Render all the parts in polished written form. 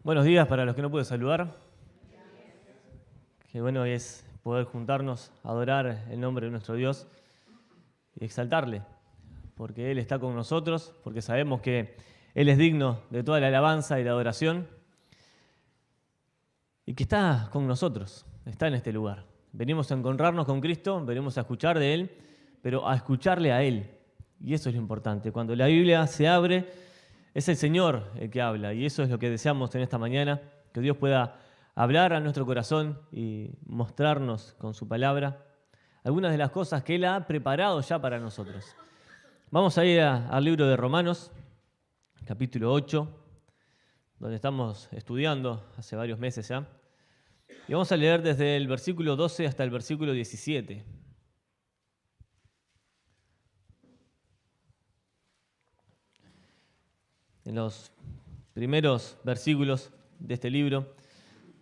Buenos días para los que no pude saludar. Qué bueno es poder juntarnos, adorar el nombre de nuestro Dios y exaltarle, porque Él está con nosotros, porque sabemos que Él es digno de toda la alabanza y la adoración y que está con nosotros, está en este lugar. Venimos a encontrarnos con Cristo, venimos a escuchar de Él, pero a escucharle a Él. Y eso es lo importante. Cuando la Biblia se abre, es el Señor el que habla, y eso es lo que deseamos en esta mañana, que Dios pueda hablar a nuestro corazón y mostrarnos con su palabra algunas de las cosas que Él ha preparado ya para nosotros. Vamos a ir al libro de Romanos, capítulo 8, donde estamos estudiando hace varios meses ya, y vamos a leer desde el versículo 12 hasta el versículo 17. En los primeros versículos de este libro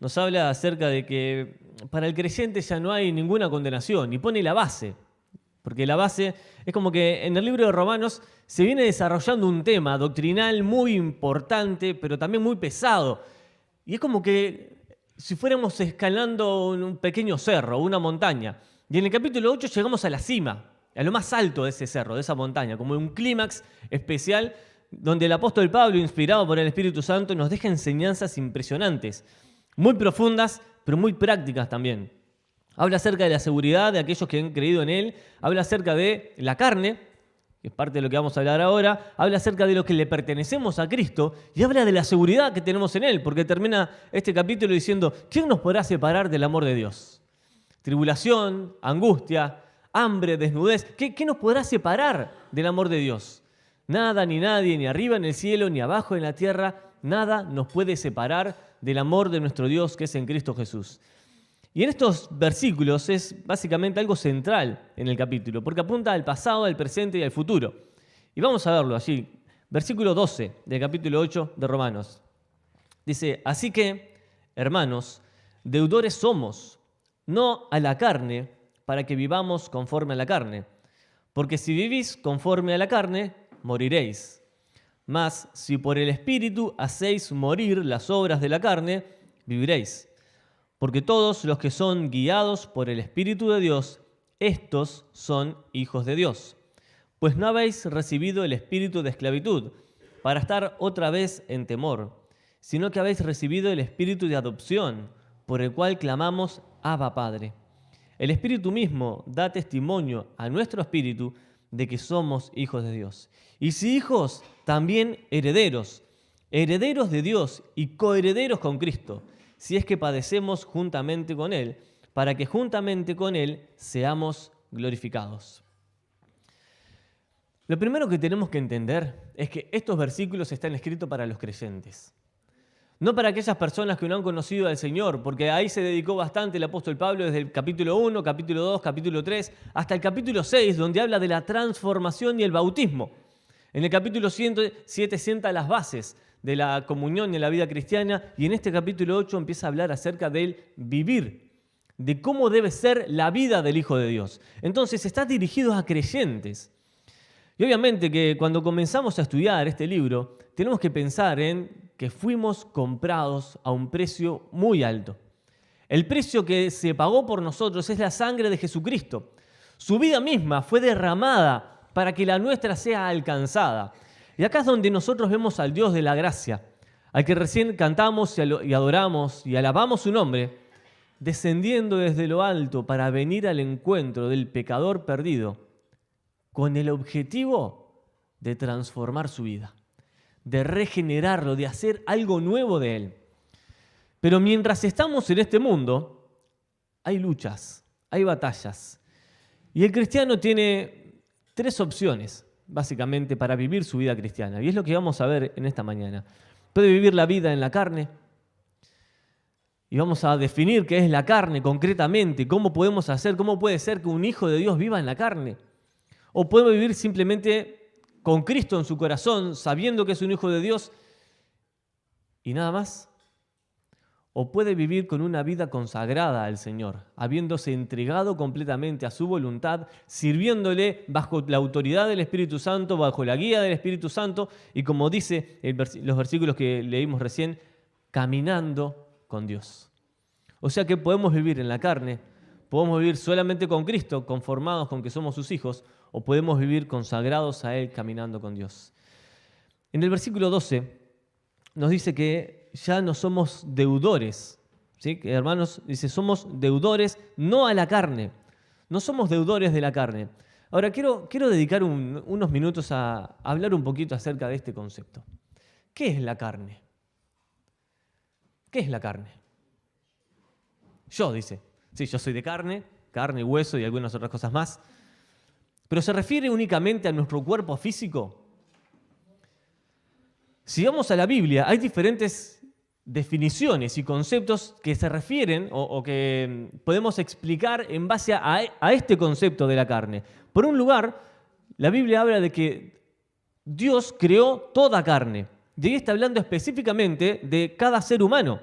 nos habla acerca de que para el creyente ya no hay ninguna condenación y pone la base, porque la base es como que en el libro de Romanos se viene desarrollando un tema doctrinal muy importante, pero también muy pesado, y es como que si fuéramos escalando un pequeño cerro, una montaña, y en el capítulo 8 llegamos a la cima, a lo más alto de ese cerro, de esa montaña, como un clímax especial donde el apóstol Pablo, inspirado por el Espíritu Santo, nos deja enseñanzas impresionantes, muy profundas, pero muy prácticas también. Habla acerca de la seguridad de aquellos que han creído en Él, habla acerca de la carne, que es parte de lo que vamos a hablar ahora, habla acerca de lo que le pertenecemos a Cristo y habla de la seguridad que tenemos en Él, porque termina este capítulo diciendo, ¿quién nos podrá separar del amor de Dios? Tribulación, angustia, hambre, desnudez, ¿qué nos podrá separar del amor de Dios? Nada ni nadie, ni arriba en el cielo, ni abajo en la tierra, nada nos puede separar del amor de nuestro Dios que es en Cristo Jesús. Y en estos versículos es básicamente algo central en el capítulo, porque apunta al pasado, al presente y al futuro. Y vamos a verlo allí, versículo 12 del capítulo 8 de Romanos. Dice, así que, hermanos, deudores somos, no a la carne, para que vivamos conforme a la carne. Porque si vivís conforme a la carne, moriréis. Mas si por el Espíritu hacéis morir las obras de la carne, viviréis. Porque todos los que son guiados por el Espíritu de Dios, estos son hijos de Dios. Pues no habéis recibido el espíritu de esclavitud, para estar otra vez en temor, sino que habéis recibido el espíritu de adopción, por el cual clamamos, Abba, Padre. El Espíritu mismo da testimonio a nuestro espíritu de que somos hijos de Dios. Y si hijos, también herederos, herederos de Dios y coherederos con Cristo, si es que padecemos juntamente con Él, para que juntamente con Él seamos glorificados. Lo primero que tenemos que entender es que estos versículos están escritos para los creyentes. No para aquellas personas que no han conocido al Señor, porque ahí se dedicó bastante el apóstol Pablo desde el capítulo 1, capítulo 2, capítulo 3, hasta el capítulo 6, donde habla de la transformación y el bautismo. En el capítulo 7 sienta las bases de la comunión y la vida cristiana, y en este capítulo 8 empieza a hablar acerca del vivir, de cómo debe ser la vida del Hijo de Dios. Entonces está dirigido a creyentes. Y obviamente que cuando comenzamos a estudiar este libro, tenemos que pensar en que fuimos comprados a un precio muy alto. El precio que se pagó por nosotros es la sangre de Jesucristo. Su vida misma fue derramada para que la nuestra sea alcanzada. Y acá es donde nosotros vemos al Dios de la gracia, al que recién cantamos y adoramos y alabamos su nombre, descendiendo desde lo alto para venir al encuentro del pecador perdido, con el objetivo de transformar su vida, de regenerarlo, de hacer algo nuevo de él. Pero mientras estamos en este mundo, hay luchas, hay batallas. Y el cristiano tiene 3 opciones, básicamente, para vivir su vida cristiana. Y es lo que vamos a ver en esta mañana. Puede vivir la vida en la carne. Y vamos a definir qué es la carne concretamente, cómo podemos hacer, cómo puede ser que un hijo de Dios viva en la carne. O puede vivir simplemente con Cristo en su corazón, sabiendo que es un hijo de Dios y nada más. O puede vivir con una vida consagrada al Señor, habiéndose entregado completamente a su voluntad, sirviéndole bajo la autoridad del Espíritu Santo, bajo la guía del Espíritu Santo, y como dice los versículos que leímos recién, caminando con Dios. O sea que podemos vivir en la carne, podemos vivir solamente con Cristo, conformados con que somos sus hijos, o podemos vivir consagrados a Él, caminando con Dios. En el versículo 12 nos dice que ya no somos deudores, ¿sí? Que, hermanos, dice, somos deudores no a la carne, no somos deudores de la carne. Ahora, quiero dedicar unos minutos a hablar un poquito acerca de este concepto. ¿Qué es la carne? ¿Qué es la carne? Yo, dice. Sí, yo soy de carne, carne, hueso y algunas otras cosas más. ¿Pero se refiere únicamente a nuestro cuerpo físico? Si vamos a la Biblia, hay diferentes definiciones y conceptos que se refieren o que podemos explicar en base a este concepto de la carne. Por un lugar, la Biblia habla de que Dios creó toda carne. Y ahí está hablando específicamente de cada ser humano,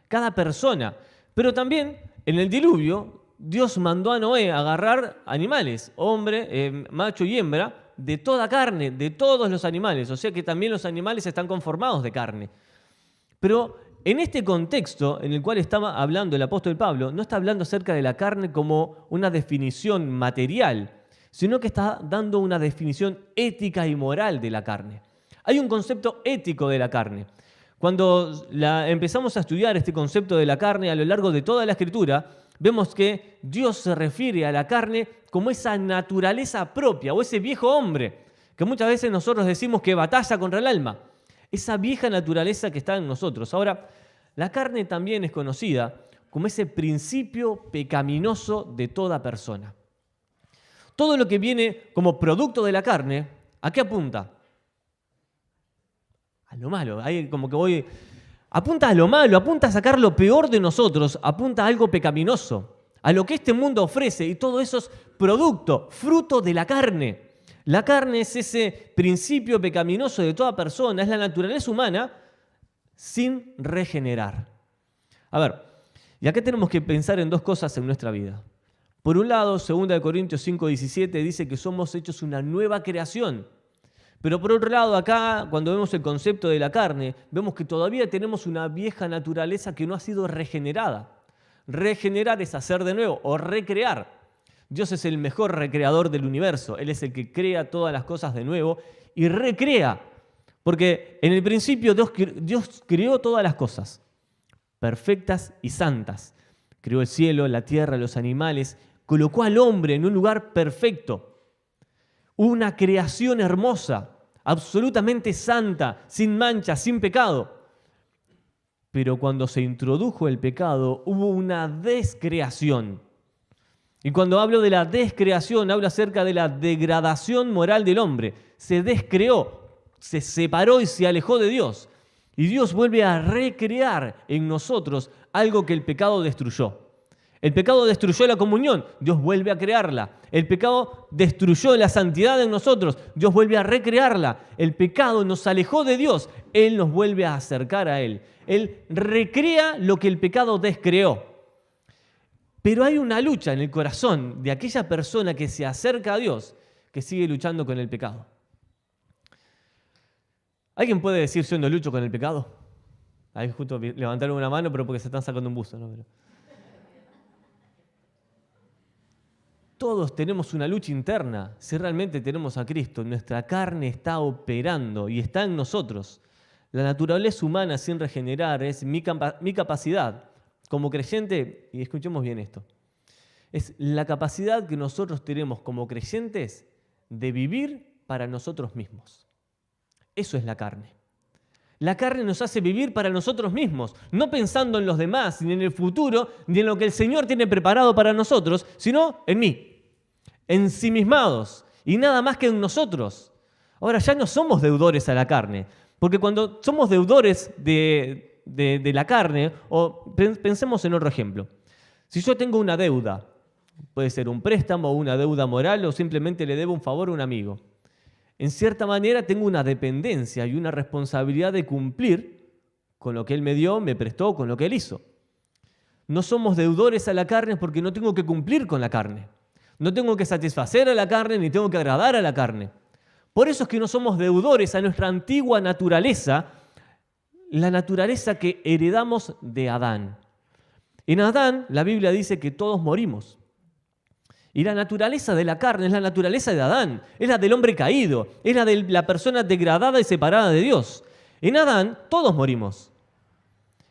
cada persona. Pero también en el diluvio, Dios mandó a Noé a agarrar animales, hombre, macho y hembra, de toda carne, de todos los animales. O sea que también los animales están conformados de carne. Pero en este contexto en el cual estaba hablando el apóstol Pablo, no está hablando acerca de la carne como una definición material, sino que está dando una definición ética y moral de la carne. Hay un concepto ético de la carne. Cuando empezamos a estudiar este concepto de la carne a lo largo de toda la Escritura, vemos que Dios se refiere a la carne como esa naturaleza propia o ese viejo hombre que muchas veces nosotros decimos que batalla contra el alma. Esa vieja naturaleza que está en nosotros. Ahora, la carne también es conocida como ese principio pecaminoso de toda persona. Todo lo que viene como producto de la carne, ¿a qué apunta? A lo malo. Ahí como que apunta a lo malo, apunta a sacar lo peor de nosotros, apunta a algo pecaminoso, a lo que este mundo ofrece, y todo eso es producto, fruto de la carne. La carne es ese principio pecaminoso de toda persona, es la naturaleza humana sin regenerar. A ver, y acá tenemos que pensar en dos cosas en nuestra vida. Por un lado, 2 Corintios 5:17 dice que somos hechos una nueva creación. Pero por otro lado, acá, cuando vemos el concepto de la carne, vemos que todavía tenemos una vieja naturaleza que no ha sido regenerada. Regenerar es hacer de nuevo o recrear. Dios es el mejor recreador del universo. Él es el que crea todas las cosas de nuevo y recrea. Porque en el principio Dios creó todas las cosas, perfectas y santas. Creó el cielo, la tierra, los animales, colocó al hombre en un lugar perfecto. Una creación hermosa, absolutamente santa, sin mancha, sin pecado. Pero cuando se introdujo el pecado, hubo una descreación. Y cuando hablo de la descreación, hablo acerca de la degradación moral del hombre. Se descreó, se separó y se alejó de Dios. Y Dios vuelve a recrear en nosotros algo que el pecado destruyó. El pecado destruyó la comunión, Dios vuelve a crearla. El pecado destruyó la santidad en nosotros, Dios vuelve a recrearla. El pecado nos alejó de Dios, Él nos vuelve a acercar a Él. Él recrea lo que el pecado descreó. Pero hay una lucha en el corazón de aquella persona que se acerca a Dios, que sigue luchando con el pecado. ¿Alguien puede decir yo no lucho con el pecado? Ahí justo levantaron una mano, pero porque se están sacando un buzo, ¿no? Pero todos tenemos una lucha interna. Si realmente tenemos a Cristo, nuestra carne está operando y está en nosotros. La naturaleza humana sin regenerar es mi capacidad como creyente, y escuchemos bien esto, es la capacidad que nosotros tenemos como creyentes de vivir para nosotros mismos. Eso es la carne. La carne nos hace vivir para nosotros mismos, no pensando en los demás, ni en el futuro, ni en lo que el Señor tiene preparado para nosotros, sino en mí, ensimismados, y nada más que en nosotros. Ahora ya no somos deudores a la carne, porque cuando somos deudores de la carne, o pensemos en otro ejemplo. Si yo tengo una deuda, puede ser un préstamo, una deuda moral, o simplemente le debo un favor a un amigo. En cierta manera tengo una dependencia y una responsabilidad de cumplir con lo que Él me dio, me prestó, con lo que Él hizo. No somos deudores a la carne porque no tengo que cumplir con la carne. No tengo que satisfacer a la carne ni tengo que agradar a la carne. Por eso es que no somos deudores a nuestra antigua naturaleza, la naturaleza que heredamos de Adán. En Adán, la Biblia dice que todos morimos. Y la naturaleza de la carne es la naturaleza de Adán, es la del hombre caído, es la de la persona degradada y separada de Dios. En Adán todos morimos.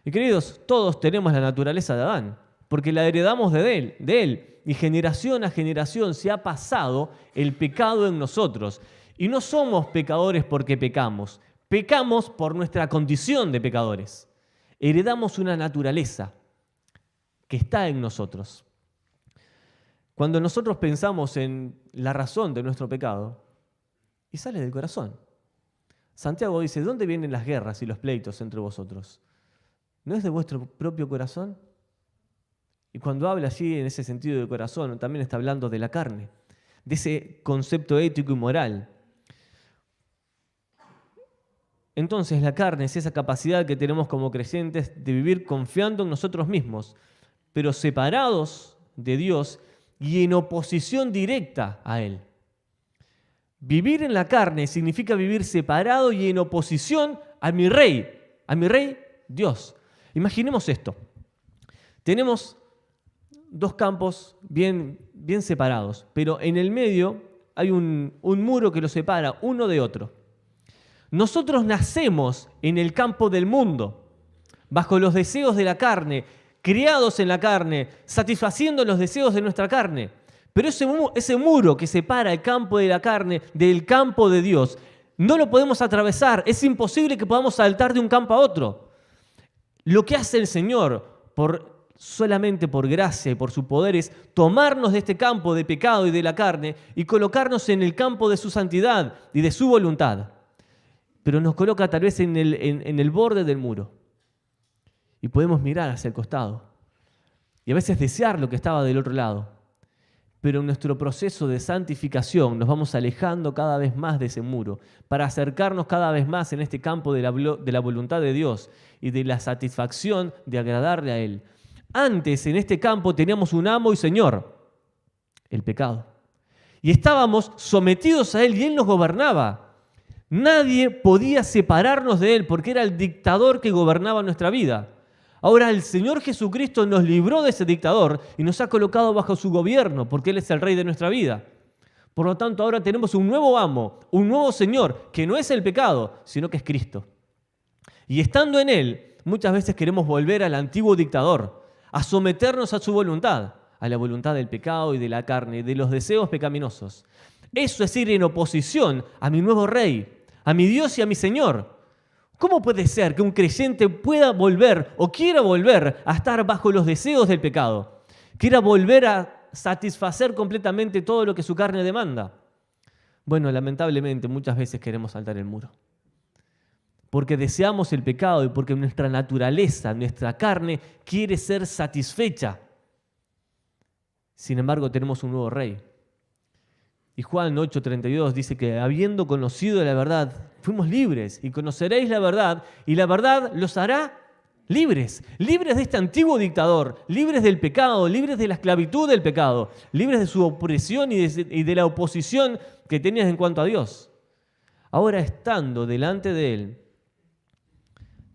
Y queridos, todos tenemos la naturaleza de Adán, porque la heredamos de él. Y generación a generación se ha pasado el pecado en nosotros. Y no somos pecadores porque pecamos por nuestra condición de pecadores. Heredamos una naturaleza que está en nosotros. Cuando nosotros pensamos en la razón de nuestro pecado, y sale del corazón. Santiago dice, ¿dónde vienen las guerras y los pleitos entre vosotros? ¿No es de vuestro propio corazón? Y cuando habla allí en ese sentido de corazón, también está hablando de la carne, de ese concepto ético y moral. Entonces la carne es esa capacidad que tenemos como creyentes de vivir confiando en nosotros mismos, pero separados de Dios y en oposición directa a Él. Vivir en la carne significa vivir separado y en oposición a mi rey Dios. Imaginemos esto. Tenemos dos campos bien separados, pero en el medio hay un muro que los separa uno de otro. Nosotros nacemos en el campo del mundo, bajo los deseos de la carne, criados en la carne, satisfaciendo los deseos de nuestra carne. Pero ese muro que separa el campo de la carne del campo de Dios, no lo podemos atravesar. Es imposible que podamos saltar de un campo a otro. Lo que hace el Señor, solamente por gracia y por su poder, es tomarnos de este campo de pecado y de la carne y colocarnos en el campo de su santidad y de su voluntad. Pero nos coloca tal vez en el borde del muro. Y podemos mirar hacia el costado. Y a veces desear lo que estaba del otro lado. Pero en nuestro proceso de santificación nos vamos alejando cada vez más de ese muro para acercarnos cada vez más en este campo de la voluntad de Dios y de la satisfacción de agradarle a Él. Antes, en este campo, teníamos un amo y señor, el pecado. Y estábamos sometidos a Él y Él nos gobernaba. Nadie podía separarnos de Él porque era el dictador que gobernaba nuestra vida. Ahora el Señor Jesucristo nos libró de ese dictador y nos ha colocado bajo su gobierno porque Él es el Rey de nuestra vida. Por lo tanto, ahora tenemos un nuevo amo, un nuevo Señor, que no es el pecado, sino que es Cristo. Y estando en Él, muchas veces queremos volver al antiguo dictador, a someternos a su voluntad, a la voluntad del pecado y de la carne, de los deseos pecaminosos. Eso es ir en oposición a mi nuevo Rey, a mi Dios y a mi Señor. ¿Cómo puede ser que un creyente pueda volver o quiera volver a estar bajo los deseos del pecado? Quiera volver a satisfacer completamente todo lo que su carne demanda. Bueno, lamentablemente muchas veces queremos saltar el muro. Porque deseamos el pecado y porque nuestra naturaleza, nuestra carne quiere ser satisfecha. Sin embargo, tenemos un nuevo Rey. Y Juan 8:32 dice que habiendo conocido la verdad, fuimos libres y conoceréis la verdad y la verdad los hará libres. Libres de este antiguo dictador, libres del pecado, libres de la esclavitud del pecado, libres de su opresión y de la oposición que tenías en cuanto a Dios. Ahora estando delante de Él,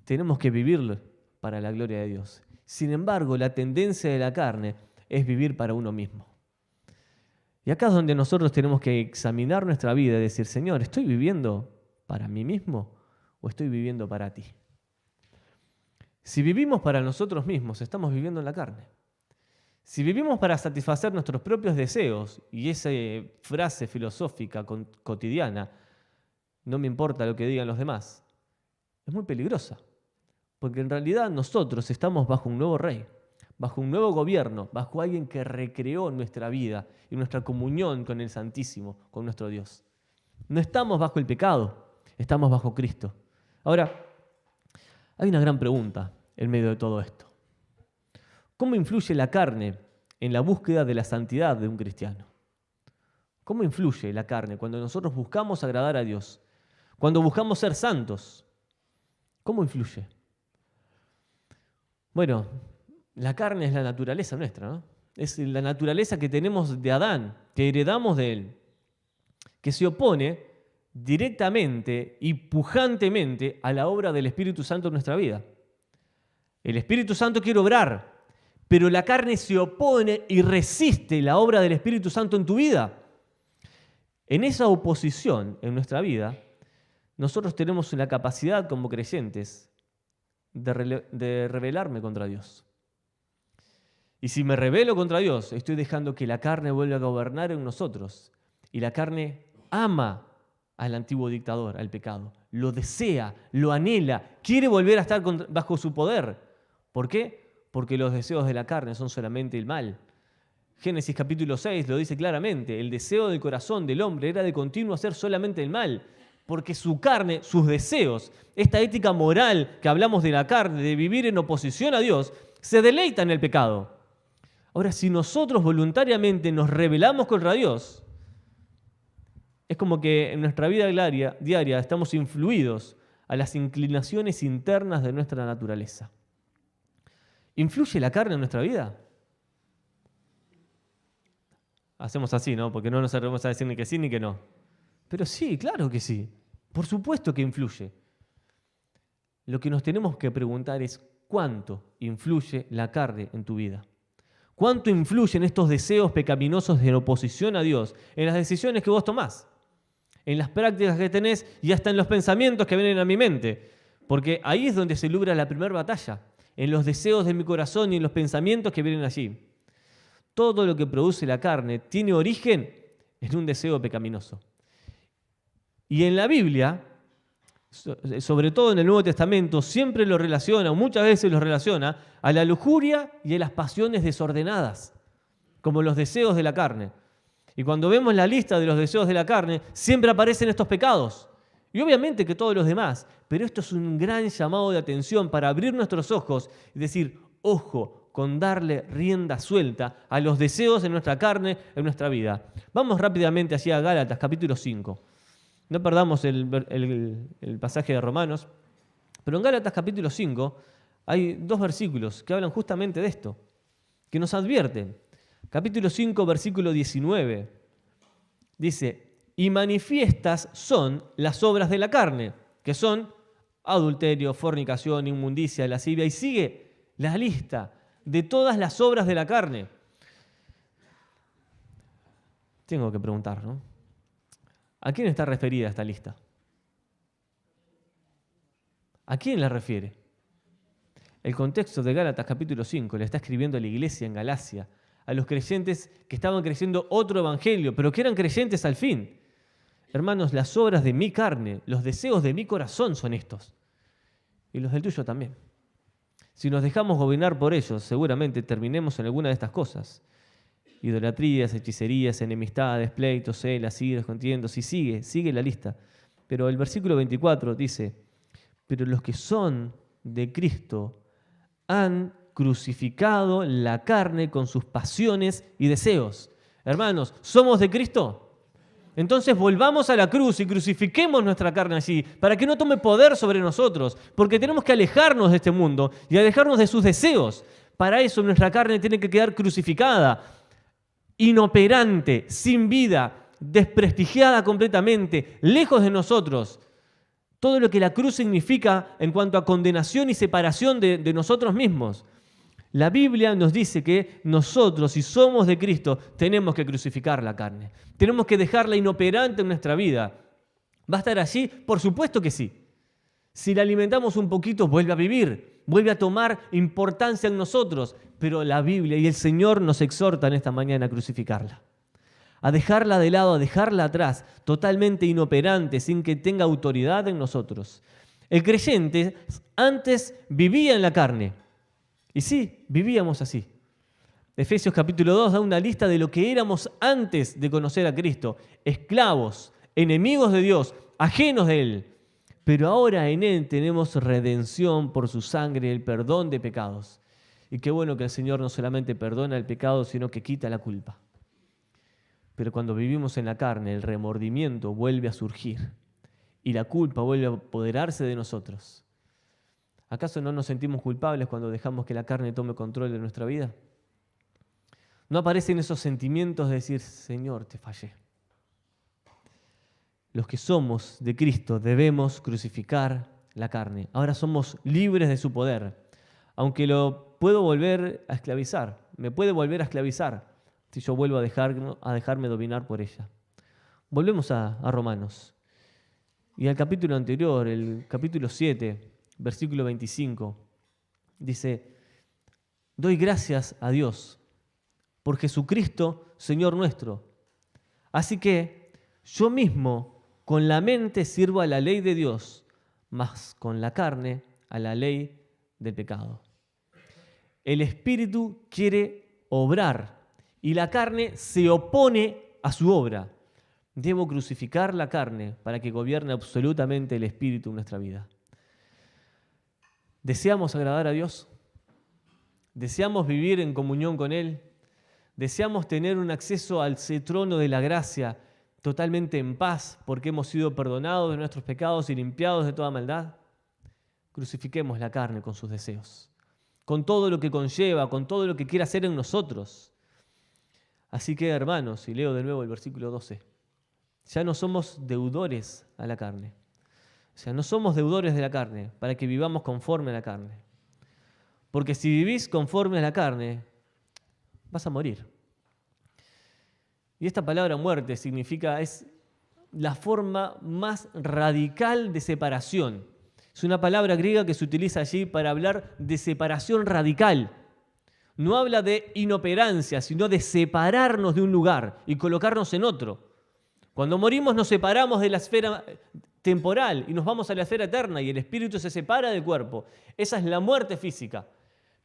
tenemos que vivirlo para la gloria de Dios. Sin embargo, la tendencia de la carne es vivir para uno mismo. Y acá es donde nosotros tenemos que examinar nuestra vida y decir, Señor, ¿estoy viviendo para mí mismo o estoy viviendo para ti? Si vivimos para nosotros mismos, estamos viviendo en la carne. Si vivimos para satisfacer nuestros propios deseos, y esa frase filosófica cotidiana, no me importa lo que digan los demás, es muy peligrosa. Porque en realidad nosotros estamos bajo un nuevo Rey, bajo un nuevo gobierno, bajo alguien que recreó nuestra vida y nuestra comunión con el Santísimo, con nuestro Dios. No estamos bajo el pecado, estamos bajo Cristo. Ahora, hay una gran pregunta en medio de todo esto. ¿Cómo influye la carne en la búsqueda de la santidad de un cristiano? ¿Cómo influye la carne cuando nosotros buscamos agradar a Dios? Cuando buscamos ser santos, ¿cómo influye? Bueno, la carne es la naturaleza nuestra, ¿no? Es la naturaleza que tenemos de Adán, que heredamos de él, que se opone directamente y pujantemente a la obra del Espíritu Santo en nuestra vida. El Espíritu Santo quiere obrar, pero la carne se opone y resiste la obra del Espíritu Santo en tu vida. En esa oposición en nuestra vida, nosotros tenemos la capacidad como creyentes de rebelarme contra Dios. Y si me rebelo contra Dios, estoy dejando que la carne vuelva a gobernar en nosotros. Y la carne ama al antiguo dictador, al pecado. Lo desea, lo anhela, quiere volver a estar bajo su poder. ¿Por qué? Porque los deseos de la carne son solamente el mal. Génesis capítulo 6 lo dice claramente. El deseo del corazón del hombre era de continuo hacer solamente el mal. Porque su carne, sus deseos, esta ética moral que hablamos de la carne, de vivir en oposición a Dios, se deleita en el pecado. Ahora, si nosotros voluntariamente nos rebelamos contra Dios, es como que en nuestra vida diaria estamos influidos a las inclinaciones internas de nuestra naturaleza. ¿Influye la carne en nuestra vida? Hacemos así, ¿no? Porque no nos atrevemos a decir ni que sí ni que no. Pero sí, claro que sí. Por supuesto que influye. Lo que nos tenemos que preguntar es ¿cuánto influye la carne en tu vida? ¿Cuánto influyen estos deseos pecaminosos de oposición a Dios en las decisiones que vos tomás? En las prácticas que tenés y hasta en los pensamientos que vienen a mi mente. Porque ahí es donde se libra la primera batalla. En los deseos de mi corazón y en los pensamientos que vienen allí. Todo lo que produce la carne tiene origen en un deseo pecaminoso. Y en la Biblia, sobre todo en el Nuevo Testamento, siempre lo relaciona, o muchas veces lo relaciona, a la lujuria y a las pasiones desordenadas, como los deseos de la carne. Y cuando vemos la lista de los deseos de la carne, siempre aparecen estos pecados. Y obviamente que todos los demás, pero esto es un gran llamado de atención para abrir nuestros ojos y decir, ojo, con darle rienda suelta a los deseos de nuestra carne en nuestra vida. Vamos rápidamente hacia Gálatas, capítulo 5. No perdamos el pasaje de Romanos, pero en Gálatas capítulo 5 hay 2 versículos que hablan justamente de esto, que nos advierten. Capítulo 5, versículo 19, dice, y manifiestas son las obras de la carne, que son adulterio, fornicación, inmundicia, lascivia, y sigue la lista de todas las obras de la carne. Tengo que preguntar, ¿no? ¿A quién está referida esta lista? ¿A quién la refiere? El contexto de Gálatas capítulo 5 le está escribiendo a la iglesia en Galacia, a los creyentes que estaban creyendo otro evangelio, pero que eran creyentes al fin. Hermanos, las obras de mi carne, los deseos de mi corazón son estos. Y los del tuyo también. Si nos dejamos gobernar por ellos, seguramente terminemos en alguna de estas cosas. Idolatrías, hechicerías, enemistades, pleitos, celas, iras, contiendas, y sigue la lista. Pero el versículo 24 dice, pero los que son de Cristo han crucificado la carne con sus pasiones y deseos. Hermanos, ¿somos de Cristo? Entonces volvamos a la cruz y crucifiquemos nuestra carne allí para que no tome poder sobre nosotros, porque tenemos que alejarnos de este mundo y alejarnos de sus deseos. Para eso nuestra carne tiene que quedar crucificada, inoperante, sin vida, desprestigiada completamente, lejos de nosotros. Todo lo que la cruz significa en cuanto a condenación y separación de nosotros mismos. La Biblia nos dice que nosotros, si somos de Cristo, tenemos que crucificar la carne. Tenemos que dejarla inoperante en nuestra vida. ¿Va a estar allí? Por supuesto que sí. Si la alimentamos un poquito, vuelve a vivir, vuelve a tomar importancia en nosotros. Pero la Biblia y el Señor nos exhortan esta mañana a crucificarla. A dejarla de lado, a dejarla atrás, totalmente inoperante, sin que tenga autoridad en nosotros. El creyente antes vivía en la carne. Y sí, vivíamos así. Efesios capítulo 2 da una lista de lo que éramos antes de conocer a Cristo. Esclavos, enemigos de Dios, ajenos de Él. Pero ahora en Él tenemos redención por su sangre, el perdón de pecados. Y qué bueno que el Señor no solamente perdona el pecado, sino que quita la culpa. Pero cuando vivimos en la carne, el remordimiento vuelve a surgir y la culpa vuelve a apoderarse de nosotros. ¿Acaso no nos sentimos culpables cuando dejamos que la carne tome control de nuestra vida? ¿No aparecen esos sentimientos de decir, Señor, te fallé? los que somos de Cristo debemos crucificar la carne. Ahora somos libres de su poder, aunque lo puedo volver a esclavizar, me puede volver a esclavizar si yo vuelvo a dejarme dominar por ella. Volvemos a Romanos. Y al capítulo anterior, el capítulo 7, versículo 25, dice: doy gracias a Dios por Jesucristo, Señor nuestro. Así que yo mismo con la mente sirvo a la ley de Dios, mas con la carne a la ley del pecado. El Espíritu quiere obrar y la carne se opone a su obra. Debo crucificar la carne para que gobierne absolutamente el Espíritu en nuestra vida. ¿Deseamos agradar a Dios? ¿Deseamos vivir en comunión con Él? ¿Deseamos tener un acceso al trono de la gracia totalmente en paz porque hemos sido perdonados de nuestros pecados y limpiados de toda maldad? Crucifiquemos la carne con sus deseos, con todo lo que conlleva, con todo lo que quiere hacer en nosotros. Así que, hermanos, y leo de nuevo el versículo 12, ya no somos deudores a la carne. O sea, no somos deudores de la carne para que vivamos conforme a la carne. Porque si vivís conforme a la carne, vas a morir. Y esta palabra muerte es la forma más radical de separación. Es una palabra griega que se utiliza allí para hablar de separación radical. No habla de inoperancia, sino de separarnos de un lugar y colocarnos en otro. Cuando morimos nos separamos de la esfera temporal y nos vamos a la esfera eterna y el espíritu se separa del cuerpo. Esa es la muerte física.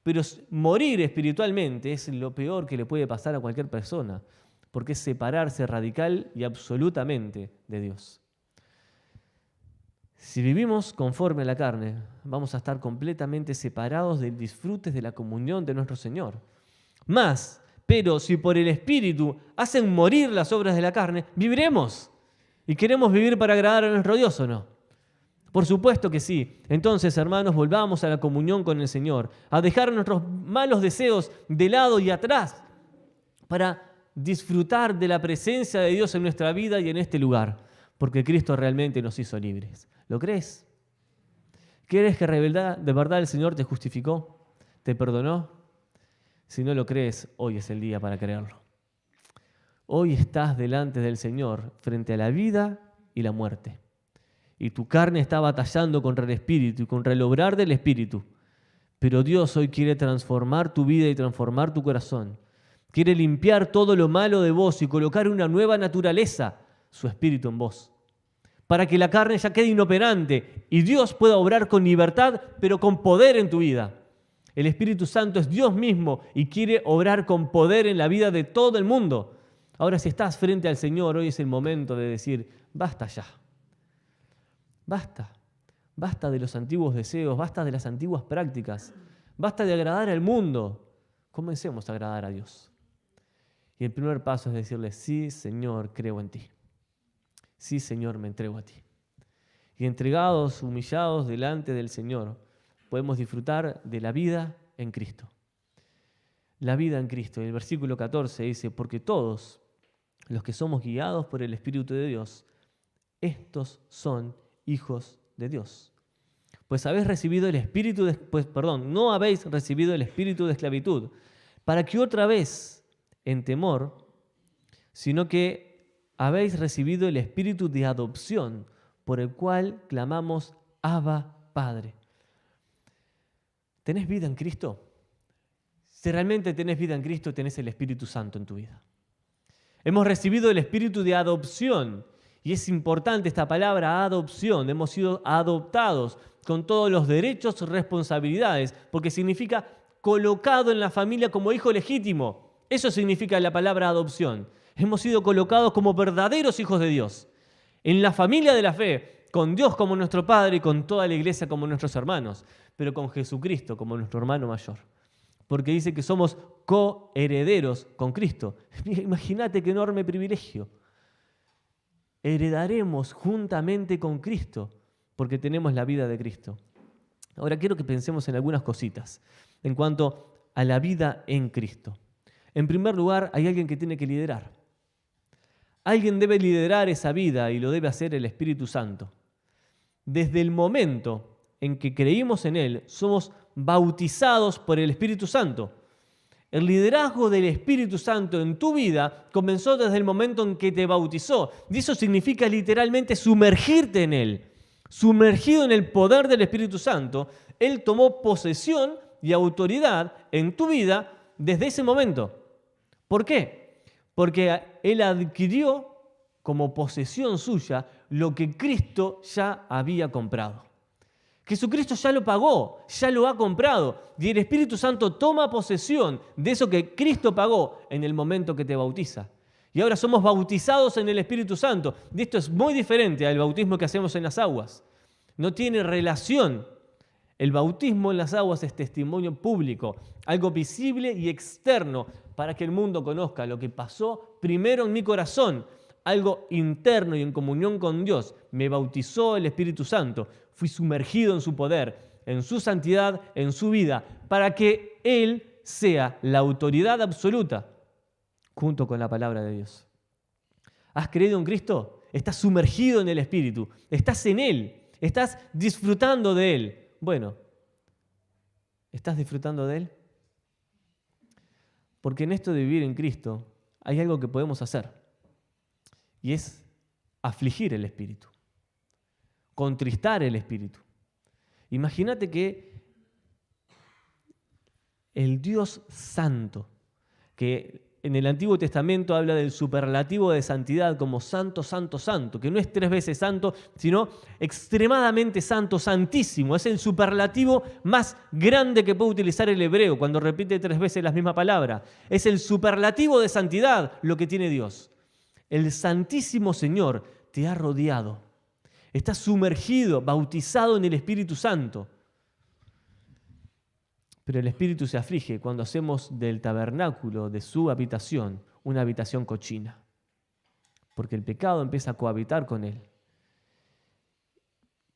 Pero morir espiritualmente es lo peor que le puede pasar a cualquier persona, porque es separarse radical y absolutamente de Dios. Si vivimos conforme a la carne, vamos a estar completamente separados del disfrute de la comunión de nuestro Señor. Pero si por el Espíritu hacen morir las obras de la carne, viviremos. ¿Y queremos vivir para agradar a nuestro Dios o no? Por supuesto que sí. Entonces, hermanos, volvamos a la comunión con el Señor, a dejar nuestros malos deseos de lado y atrás para disfrutar de la presencia de Dios en nuestra vida y en este lugar, porque Cristo realmente nos hizo libres. ¿Lo crees? ¿Crees que de verdad el Señor te justificó? ¿Te perdonó? Si no lo crees, hoy es el día para creerlo. Hoy estás delante del Señor frente a la vida y la muerte. Y tu carne está batallando contra el Espíritu y contra el obrar del Espíritu. Pero Dios hoy quiere transformar tu vida y transformar tu corazón. Quiere limpiar todo lo malo de vos y colocar una nueva naturaleza, su Espíritu en vos. Para que la carne ya quede inoperante y Dios pueda obrar con libertad, pero con poder en tu vida. El Espíritu Santo es Dios mismo y quiere obrar con poder en la vida de todo el mundo. Ahora, si estás frente al Señor, hoy es el momento de decir, basta ya. Basta de los antiguos deseos, basta de las antiguas prácticas, basta de agradar al mundo. Comencemos a agradar a Dios. Y el primer paso es decirle, sí, Señor, creo en ti. Sí, Señor, me entrego a ti. Y entregados, humillados delante del Señor, podemos disfrutar de la vida en Cristo. La vida en Cristo. El versículo 14 dice, porque todos los que somos guiados por el Espíritu de Dios, estos son hijos de Dios. Pues no habéis recibido el espíritu de esclavitud, para que otra vez en temor, sino que habéis recibido el espíritu de adopción, por el cual clamamos, Abba, Padre. ¿Tenés vida en Cristo? Si realmente tenés vida en Cristo, tenés el Espíritu Santo en tu vida. Hemos recibido el espíritu de adopción. Y es importante esta palabra, adopción. Hemos sido adoptados con todos los derechos y responsabilidades, porque significa colocado en la familia como hijo legítimo. Eso significa la palabra adopción. Hemos sido colocados como verdaderos hijos de Dios, en la familia de la fe, con Dios como nuestro Padre y con toda la iglesia como nuestros hermanos, pero con Jesucristo como nuestro hermano mayor. Porque dice que somos coherederos con Cristo. Imagínate qué enorme privilegio. Heredaremos juntamente con Cristo, porque tenemos la vida de Cristo. Ahora quiero que pensemos en algunas cositas en cuanto a la vida en Cristo. En primer lugar, hay alguien que tiene que liderar. Alguien debe liderar esa vida y lo debe hacer el Espíritu Santo. Desde el momento en que creímos en Él, somos bautizados por el Espíritu Santo. El liderazgo del Espíritu Santo en tu vida comenzó desde el momento en que te bautizó. Y eso significa literalmente sumergirte en Él. Sumergido en el poder del Espíritu Santo, Él tomó posesión y autoridad en tu vida desde ese momento. ¿Por qué? Porque Él adquirió como posesión suya lo que Cristo ya había comprado. Jesucristo ya lo pagó, ya lo ha comprado. Y el Espíritu Santo toma posesión de eso que Cristo pagó en el momento que te bautiza. Y ahora somos bautizados en el Espíritu Santo. Y esto es muy diferente al bautismo que hacemos en las aguas. No tiene relación. El bautismo en las aguas es testimonio público, algo visible y externo para que el mundo conozca lo que pasó primero en mi corazón, algo interno y en comunión con Dios. Me bautizó el Espíritu Santo, fui sumergido en su poder, en su santidad, en su vida, para que Él sea la autoridad absoluta junto con la palabra de Dios. ¿Has creído en Cristo? Estás sumergido en el Espíritu, estás en Él, estás disfrutando de Él. Bueno, ¿estás disfrutando de Él? Porque en esto de vivir en Cristo hay algo que podemos hacer y es afligir el Espíritu, contristar el Espíritu. Imagínate que el Dios Santo, que en el Antiguo Testamento habla del superlativo de santidad como santo, santo, santo, que no es 3 veces santo, sino extremadamente santo, santísimo. Es el superlativo más grande que puede utilizar el hebreo cuando repite 3 veces la misma palabra. Es el superlativo de santidad lo que tiene Dios. El Santísimo Señor te ha rodeado. Estás sumergido, bautizado en el Espíritu Santo. Pero el Espíritu se aflige cuando hacemos del tabernáculo de su habitación una habitación cochina. Porque el pecado empieza a cohabitar con él.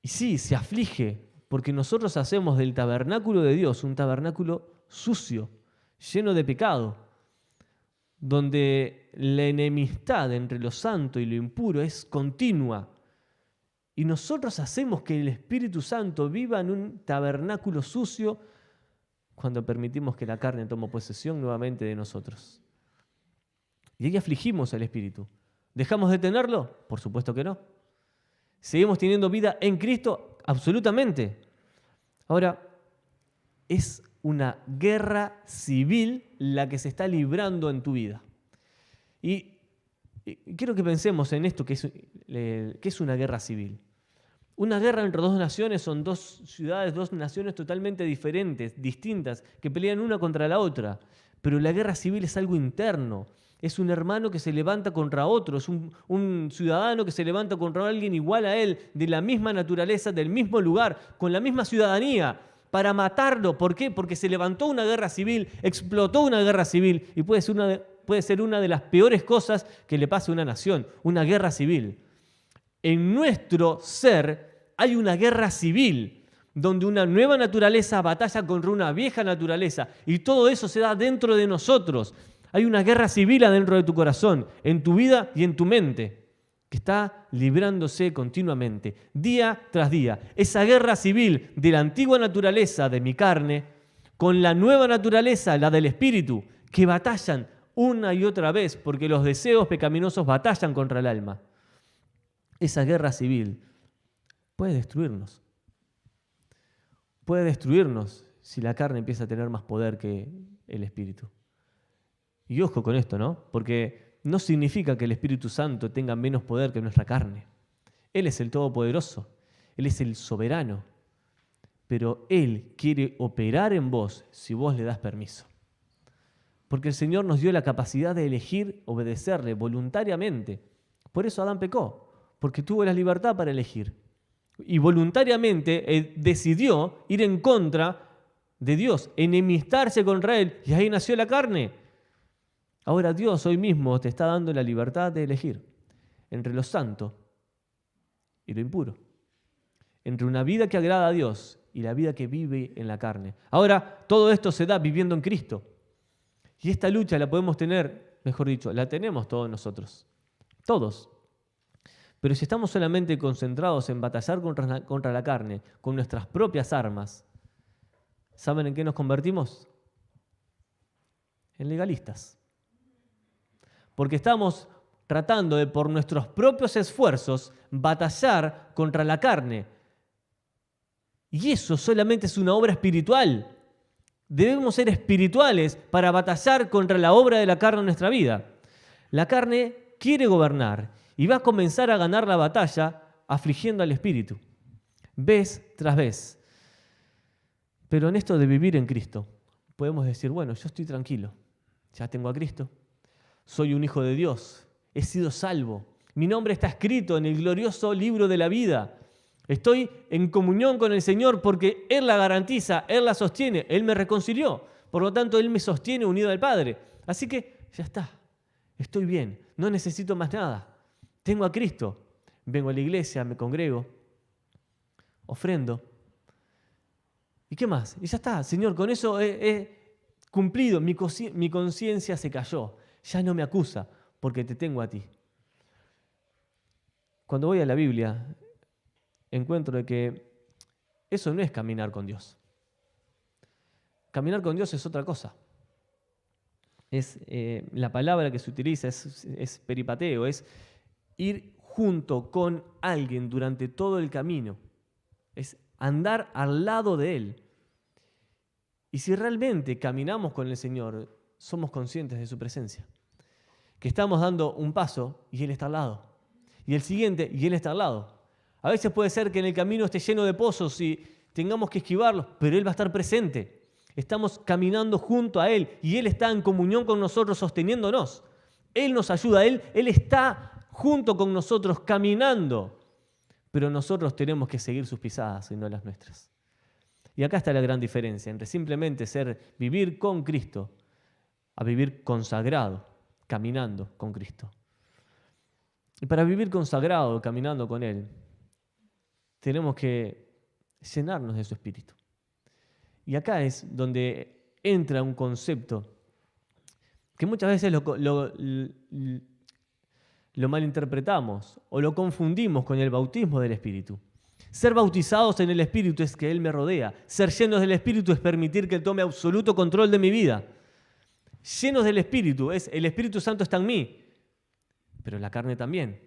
Y sí, se aflige porque nosotros hacemos del tabernáculo de Dios un tabernáculo sucio, lleno de pecado, donde la enemistad entre lo santo y lo impuro es continua. Y nosotros hacemos que el Espíritu Santo viva en un tabernáculo sucio cuando permitimos que la carne tome posesión nuevamente de nosotros. Y ahí afligimos al Espíritu. ¿Dejamos de tenerlo? Por supuesto que no. ¿Seguimos teniendo vida en Cristo? Absolutamente. Ahora, es una guerra civil la que se está librando en tu vida. Y quiero que pensemos en esto, que es una guerra civil. Una guerra entre 2 naciones son 2 ciudades, 2 naciones totalmente diferentes, distintas, que pelean una contra la otra. Pero la guerra civil es algo interno. Es un hermano que se levanta contra otro, es un ciudadano que se levanta contra alguien igual a él, de la misma naturaleza, del mismo lugar, con la misma ciudadanía, para matarlo. ¿Por qué? Porque se levantó una guerra civil, explotó una guerra civil y puede ser una de las peores cosas que le pase a una nación, una guerra civil. En nuestro ser hay una guerra civil donde una nueva naturaleza batalla contra una vieja naturaleza y todo eso se da dentro de nosotros. Hay una guerra civil adentro de tu corazón, en tu vida y en tu mente, que está librándose continuamente, día tras día. Esa guerra civil de la antigua naturaleza de mi carne con la nueva naturaleza, la del Espíritu, que batallan una y otra vez porque los deseos pecaminosos batallan contra el alma. Esa guerra civil puede destruirnos. Puede destruirnos si la carne empieza a tener más poder que el Espíritu. Y ojo con esto, ¿no? Porque no significa que el Espíritu Santo tenga menos poder que nuestra carne. Él es el Todopoderoso, Él es el soberano. Pero Él quiere operar en vos si vos le das permiso. Porque el Señor nos dio la capacidad de elegir obedecerle voluntariamente. Por eso Adán pecó. Porque tuvo la libertad para elegir. Y voluntariamente decidió ir en contra de Dios, enemistarse contra Él, y ahí nació la carne. Ahora Dios hoy mismo te está dando la libertad de elegir entre lo santo y lo impuro, entre una vida que agrada a Dios y la vida que vive en la carne. Ahora todo esto se da viviendo en Cristo. Y esta lucha la podemos tener, mejor dicho, la tenemos todos nosotros. todos. Pero si estamos solamente concentrados en batallar contra la carne, con nuestras propias armas, ¿saben en qué nos convertimos? En legalistas. Porque estamos tratando de, por nuestros propios esfuerzos, batallar contra la carne. Y eso solamente es una obra espiritual. Debemos ser espirituales para batallar contra la obra de la carne en nuestra vida. La carne quiere gobernar y va a comenzar a ganar la batalla afligiendo al espíritu, vez tras vez. Pero en esto de vivir en Cristo, podemos decir, bueno, yo estoy tranquilo, ya tengo a Cristo, soy un hijo de Dios, he sido salvo, mi nombre está escrito en el glorioso libro de la vida, estoy en comunión con el Señor porque Él la garantiza, Él la sostiene, Él me reconcilió, por lo tanto Él me sostiene unido al Padre. Así que ya está, estoy bien, no necesito más nada, tengo a Cristo, vengo a la iglesia, me congrego, ofrendo. ¿Y qué más? Y ya está, Señor, con eso he cumplido, mi conciencia se cayó, ya no me acusa porque te tengo a ti. Cuando voy a la Biblia, encuentro de que eso no es caminar con Dios. Caminar con Dios es otra cosa. La palabra que se utiliza es peripateo, es ir junto con alguien durante todo el camino. Es andar al lado de Él. Y si realmente caminamos con el Señor, somos conscientes de su presencia. Que estamos dando un paso y Él está al lado. Y el siguiente y Él está al lado. A veces puede ser que en el camino esté lleno de pozos y tengamos que esquivarlos, pero Él va a estar presente. Estamos caminando junto a Él y Él está en comunión con nosotros sosteniéndonos. Él nos ayuda, Él está junto con nosotros caminando. Pero nosotros tenemos que seguir sus pisadas y no las nuestras. Y acá está la gran diferencia entre simplemente vivir con Cristo a vivir consagrado, caminando con Cristo. Y para vivir consagrado, caminando con Él, tenemos que llenarnos de su Espíritu. Y acá es donde entra un concepto que muchas veces lo malinterpretamos o lo confundimos con el bautismo del Espíritu. Ser bautizados en el Espíritu es que Él me rodea. Ser llenos del Espíritu es permitir que Él tome absoluto control de mi vida. Llenos del Espíritu es el Espíritu Santo está en mí, pero la carne también.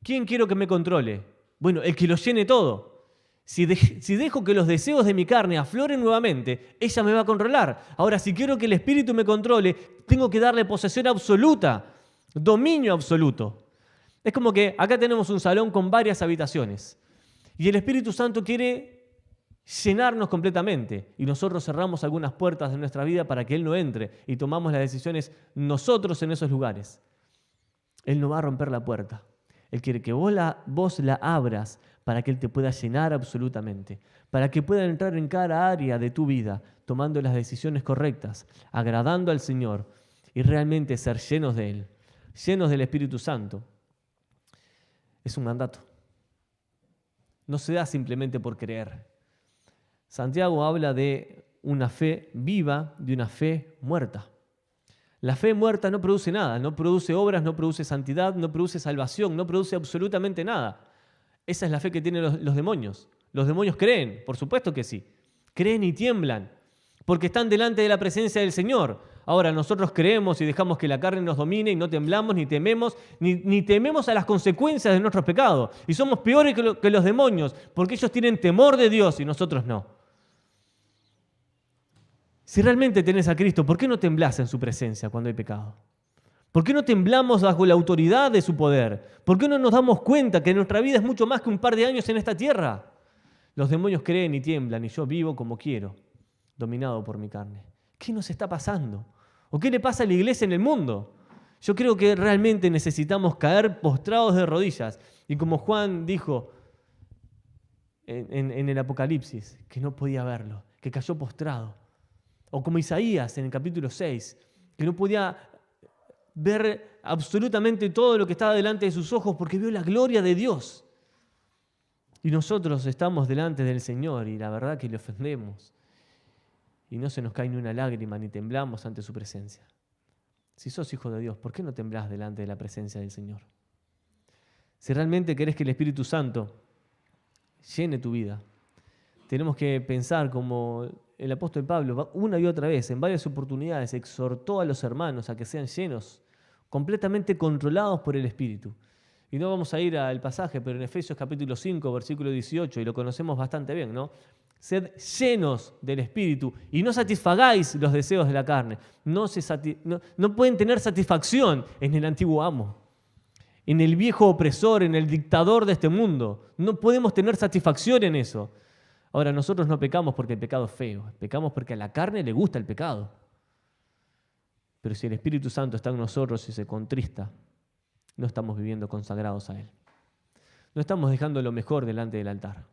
¿Quién quiero que me controle? Bueno, el que lo llene todo. Si dejo que los deseos de mi carne afloren nuevamente, ella me va a controlar. Ahora, si quiero que el Espíritu me controle, tengo que darle posesión absoluta, dominio absoluto. Es como que acá tenemos un salón con varias habitaciones y el Espíritu Santo quiere llenarnos completamente y nosotros cerramos algunas puertas de nuestra vida para que Él no entre y tomamos las decisiones nosotros en esos lugares. Él no va a romper la puerta. Él quiere que vos la abras para que Él te pueda llenar absolutamente, para que pueda entrar en cada área de tu vida, tomando las decisiones correctas, agradando al Señor y realmente ser llenos de Él, llenos del Espíritu Santo. Es un mandato. No se da simplemente por creer. Santiago habla de una fe viva, de una fe muerta. La fe muerta no produce nada, no produce obras, no produce santidad, no produce salvación, no produce absolutamente nada. Esa es la fe que tienen los demonios. Los demonios creen, por supuesto que sí. Creen y tiemblan, porque están delante de la presencia del Señor. Ahora nosotros creemos y dejamos que la carne nos domine y no temblamos, ni tememos, ni tememos a las consecuencias de nuestros pecados. Y somos peores que los demonios, porque ellos tienen temor de Dios y nosotros no. Si realmente tenés a Cristo, ¿por qué no temblás en su presencia cuando hay pecado? ¿Por qué no temblamos bajo la autoridad de su poder? ¿Por qué no nos damos cuenta que nuestra vida es mucho más que un par de años en esta tierra? Los demonios creen y tiemblan y yo vivo como quiero, dominado por mi carne. ¿Qué nos está pasando? ¿O qué le pasa a la iglesia en el mundo? Yo creo que realmente necesitamos caer postrados de rodillas. Y como Juan dijo en el Apocalipsis, que no podía verlo, que cayó postrado. O como Isaías en el capítulo 6, que no podía ver absolutamente todo lo que estaba delante de sus ojos porque vio la gloria de Dios. Y nosotros estamos delante del Señor y la verdad que le ofendemos. Y no se nos cae ni una lágrima ni temblamos ante su presencia. Si sos hijo de Dios, ¿por qué no temblás delante de la presencia del Señor? Si realmente querés que el Espíritu Santo llene tu vida, tenemos que pensar como el apóstol Pablo, una y otra vez, en varias oportunidades, exhortó a los hermanos a que sean llenos, completamente controlados por el Espíritu. Y no vamos a ir al pasaje, pero en Efesios capítulo 5, versículo 18, y lo conocemos bastante bien, ¿no? Sed llenos del Espíritu y no satisfagáis los deseos de la carne. No pueden tener satisfacción en el antiguo amo, en el viejo opresor, en el dictador de este mundo. No podemos tener satisfacción en eso. Ahora, nosotros no pecamos porque el pecado es feo. Pecamos porque a la carne le gusta el pecado. Pero si el Espíritu Santo está en nosotros y se contrista, no estamos viviendo consagrados a Él. No estamos dejando lo mejor delante del altar.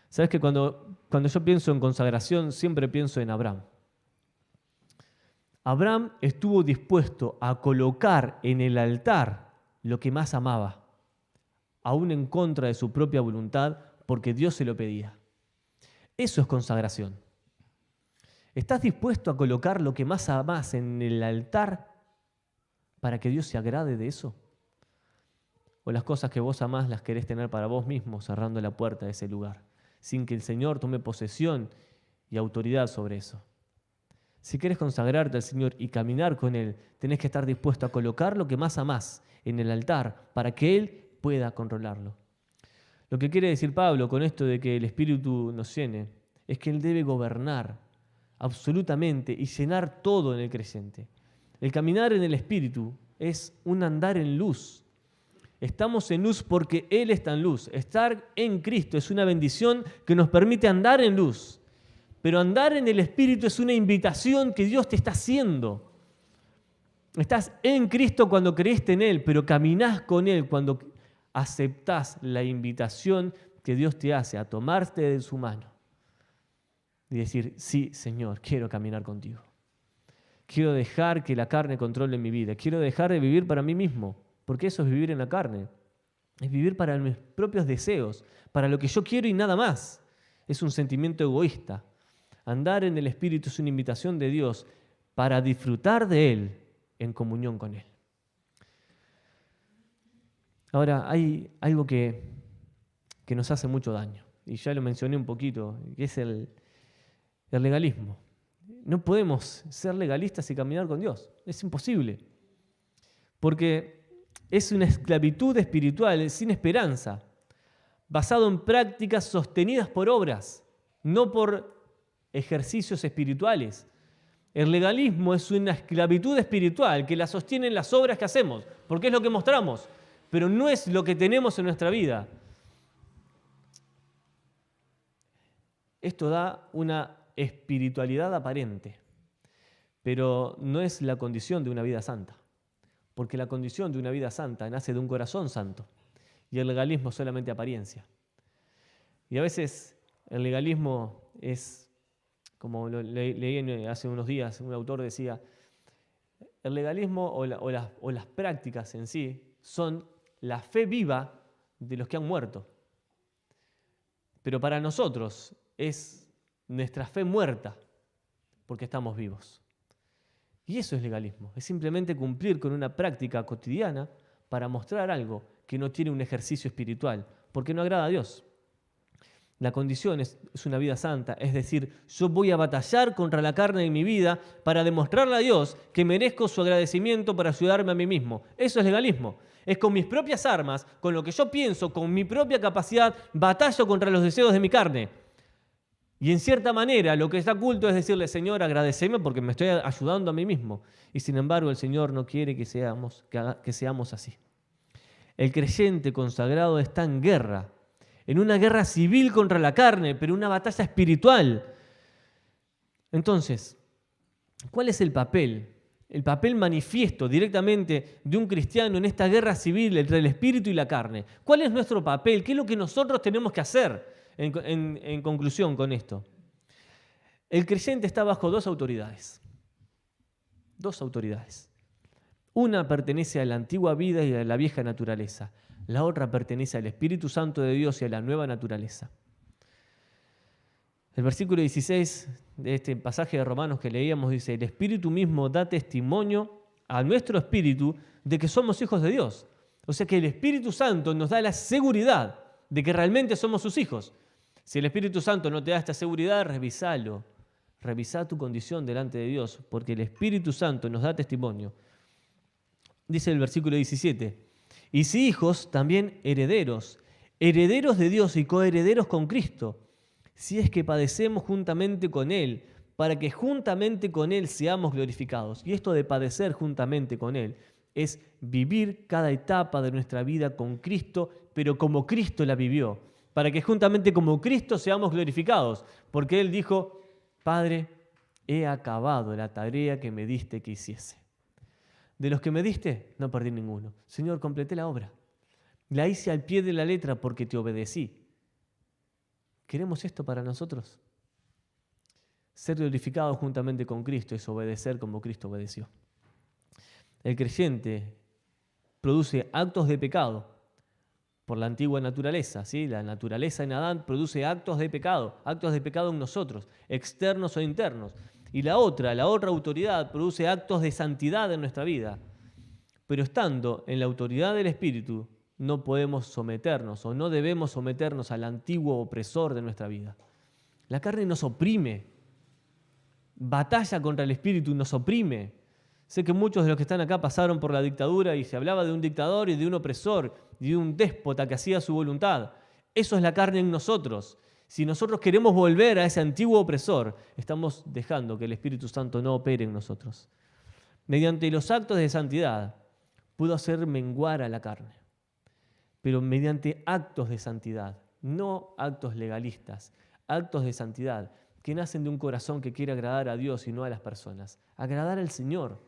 ¿Sabes que cuando yo pienso en consagración, siempre pienso en Abraham? Abraham estuvo dispuesto a colocar en el altar lo que más amaba, aún en contra de su propia voluntad, porque Dios se lo pedía. Eso es consagración. ¿Estás dispuesto a colocar lo que más amás en el altar para que Dios se agrade de eso? ¿O las cosas que vos amás las querés tener para vos mismo, cerrando la puerta de ese lugar, sin que el Señor tome posesión y autoridad sobre eso? Si querés consagrarte al Señor y caminar con Él, tenés que estar dispuesto a colocar lo que más amás en el altar para que Él pueda controlarlo. Lo que quiere decir Pablo con esto de que el Espíritu nos llene es que Él debe gobernar absolutamente y llenar todo en el creyente. El caminar en el Espíritu es un andar en luz. Estamos en luz porque Él está en luz. Estar en Cristo es una bendición que nos permite andar en luz. Pero andar en el Espíritu es una invitación que Dios te está haciendo. Estás en Cristo cuando creíste en Él, pero caminás con Él cuando aceptás la invitación que Dios te hace a tomarte de su mano y decir, sí, Señor, quiero caminar contigo. Quiero dejar que la carne controle mi vida. Quiero dejar de vivir para mí mismo, porque eso es vivir en la carne. Es vivir para mis propios deseos, para lo que yo quiero y nada más. Es un sentimiento egoísta. Andar en el Espíritu es una invitación de Dios para disfrutar de Él en comunión con Él. Ahora, hay algo que nos hace mucho daño, y ya lo mencioné un poquito, que es el legalismo. No podemos ser legalistas y caminar con Dios. Es imposible. Porque es una esclavitud espiritual sin esperanza, basado en prácticas sostenidas por obras, no por ejercicios espirituales. El legalismo es una esclavitud espiritual que la sostienen las obras que hacemos, porque es lo que mostramos, pero no es lo que tenemos en nuestra vida. Esto da una espiritualidad aparente, pero no es la condición de una vida santa, porque la condición de una vida santa nace de un corazón santo y el legalismo es solamente apariencia. Y a veces el legalismo es, como leí hace unos días, un autor decía, el legalismo o las prácticas en sí son la fe viva de los que han muerto. Pero para nosotros es nuestra fe muerta porque estamos vivos. Y eso es legalismo, es simplemente cumplir con una práctica cotidiana para mostrar algo que no tiene un ejercicio espiritual, porque no agrada a Dios. La condición es una vida santa, es decir, yo voy a batallar contra la carne en mi vida para demostrarle a Dios que merezco su agradecimiento para ayudarme a mí mismo. Eso es legalismo. Es con mis propias armas, con lo que yo pienso, con mi propia capacidad, batallo contra los deseos de mi carne. Y en cierta manera lo que está oculto es decirle, Señor, agradeceme porque me estoy ayudando a mí mismo. Y sin embargo el Señor no quiere que seamos así. El creyente consagrado está en guerra, en una guerra civil contra la carne, pero una batalla espiritual. Entonces, ¿cuál es el papel? El papel manifiesto directamente de un cristiano en esta guerra civil entre el espíritu y la carne. ¿Cuál es nuestro papel? ¿Qué es lo que nosotros tenemos que hacer en conclusión con esto? El creyente está bajo dos autoridades. Dos autoridades. Una pertenece a la antigua vida y a la vieja naturaleza. La otra pertenece al Espíritu Santo de Dios y a la nueva naturaleza. El versículo 16 de este pasaje de Romanos que leíamos dice, el Espíritu mismo da testimonio a nuestro espíritu de que somos hijos de Dios. O sea que el Espíritu Santo nos da la seguridad de que realmente somos sus hijos. Si el Espíritu Santo no te da esta seguridad, revisalo. Revisá tu condición delante de Dios, porque el Espíritu Santo nos da testimonio. Dice el versículo 17, y si hijos, también herederos, herederos de Dios y coherederos con Cristo, si es que padecemos juntamente con Él, para que juntamente con Él seamos glorificados. Y esto de padecer juntamente con Él es vivir cada etapa de nuestra vida con Cristo, pero como Cristo la vivió, para que juntamente como Cristo seamos glorificados, porque Él dijo, Padre, he acabado la tarea que me diste que hiciese. De los que me diste, no perdí ninguno. Señor, completé la obra. La hice al pie de la letra porque te obedecí. ¿Queremos esto para nosotros? Ser glorificados juntamente con Cristo es obedecer como Cristo obedeció. El creyente produce actos de pecado por la antigua naturaleza, ¿sí? La naturaleza en Adán produce actos de pecado en nosotros, externos o internos. Y la otra autoridad produce actos de santidad en nuestra vida. Pero estando en la autoridad del Espíritu, no podemos someternos o no debemos someternos al antiguo opresor de nuestra vida. La carne nos oprime, batalla contra el Espíritu, nos oprime. Sé que muchos de los que están acá pasaron por la dictadura y se hablaba de un dictador y de un opresor y de un déspota que hacía su voluntad. Eso es la carne en nosotros. Si nosotros queremos volver a ese antiguo opresor, estamos dejando que el Espíritu Santo no opere en nosotros. Mediante los actos de santidad, pudo hacer menguar a la carne. Pero mediante actos de santidad, no actos legalistas, actos de santidad que nacen de un corazón que quiere agradar a Dios y no a las personas. Agradar al Señor.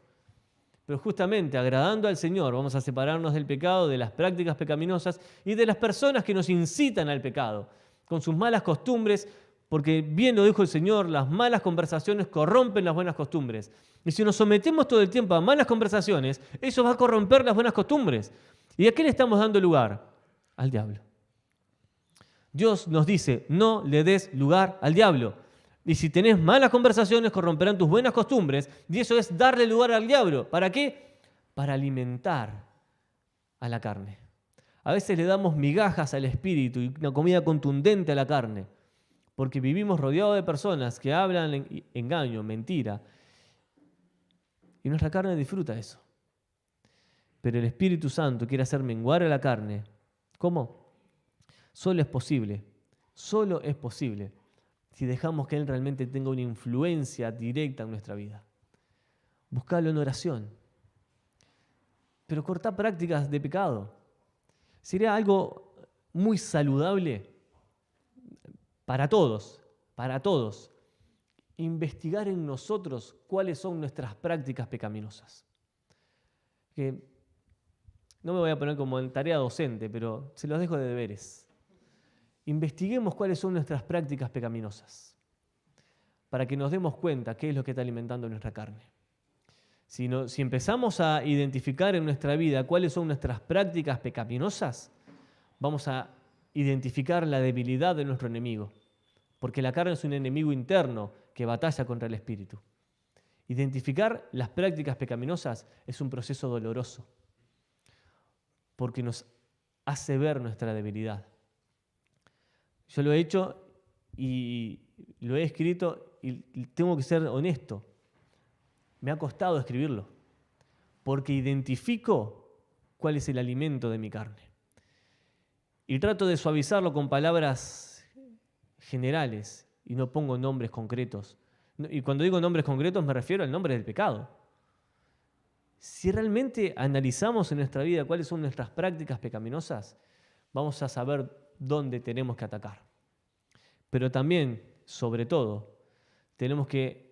Pero justamente agradando al Señor vamos a separarnos del pecado, de las prácticas pecaminosas y de las personas que nos incitan al pecado, con sus malas costumbres, porque bien lo dijo el Señor, las malas conversaciones corrompen las buenas costumbres. Y si nos sometemos todo el tiempo a malas conversaciones, eso va a corromper las buenas costumbres. ¿Y a qué le estamos dando lugar? Al diablo. Dios nos dice, no le des lugar al diablo. Y si tenés malas conversaciones, corromperán tus buenas costumbres. Y eso es darle lugar al diablo. ¿Para qué? Para alimentar a la carne. A veces le damos migajas al espíritu y una comida contundente a la carne. Porque vivimos rodeados de personas que hablan engaño, mentira. Y nuestra carne disfruta eso. Pero el Espíritu Santo quiere hacer menguar a la carne. ¿Cómo? Solo es posible si dejamos que Él realmente tenga una influencia directa en nuestra vida. Buscalo en oración. Pero cortá prácticas de pecado. Sería algo muy saludable para todos, investigar en nosotros cuáles son nuestras prácticas pecaminosas. Que no me voy a poner como en tarea docente, pero se los dejo de deberes. Investiguemos cuáles son nuestras prácticas pecaminosas para que nos demos cuenta qué es lo que está alimentando nuestra carne. Si empezamos a identificar en nuestra vida cuáles son nuestras prácticas pecaminosas, vamos a identificar la debilidad de nuestro enemigo, porque la carne es un enemigo interno que batalla contra el espíritu. Identificar las prácticas pecaminosas es un proceso doloroso, porque nos hace ver nuestra debilidad. Yo lo he hecho y lo he escrito y tengo que ser honesto. Me ha costado escribirlo, porque identifico cuál es el alimento de mi carne. Y trato de suavizarlo con palabras generales y no pongo nombres concretos. Y cuando digo nombres concretos me refiero al nombre del pecado. Si realmente analizamos en nuestra vida cuáles son nuestras prácticas pecaminosas, vamos a saber dónde tenemos que atacar. Pero también, sobre todo, tenemos que